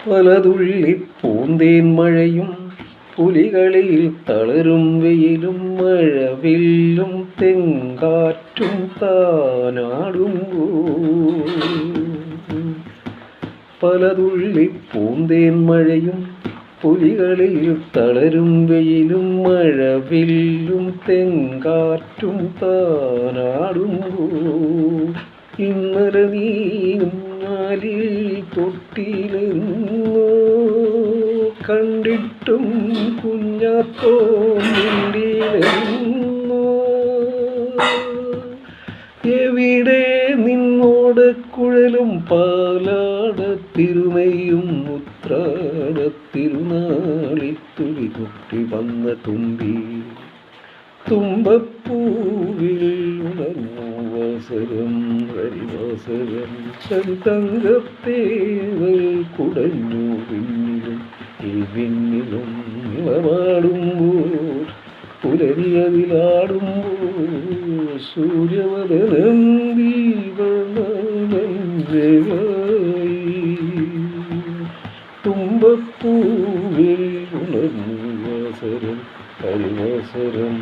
പലതുള്ളി പൂന്തേൻ മഴയും പുലികളിൽ തളരും വെയിലും മഴവില്ലും തെങ്കാറ്റും താനാടുമ്പോൾ പലതുള്ളി പൂന്തേൻ മഴയും പുലികളിൽ തളരും വെയിലും മഴവില്ലും തെങ്കാറ്റും താനാടുമ്പോൾ ഇന്നലെ നീനും നാലിൽ തൊട്ടിലെന്നോ കണ്ടിട്ടും കുഞ്ഞാത്തോ മിണ്ടിയിലെന്നോ എവിടെ നിന്നോട് കുഴലും പാലാട തിരുമയും ഉത്രാട തിരുനാളിൽ തുളി കുട്ടി വന്ന തുമ്പി തുമ്പപ്പൂവിൽ ഉണർന്നു വാസരം ഹരിവാസരം തങ്കത്തേവൽ കുടഞ്ഞു പിന്നിലും ഈ പിന്നിലും നിളമാടുമ്പോൾ പുലരിയതിലാടുമ്പോൾ സൂര്യവദനം ദീപമായി തുമ്പപ്പൂവിൽ ഉണർന്നു വാസരം ഹരിവാസരം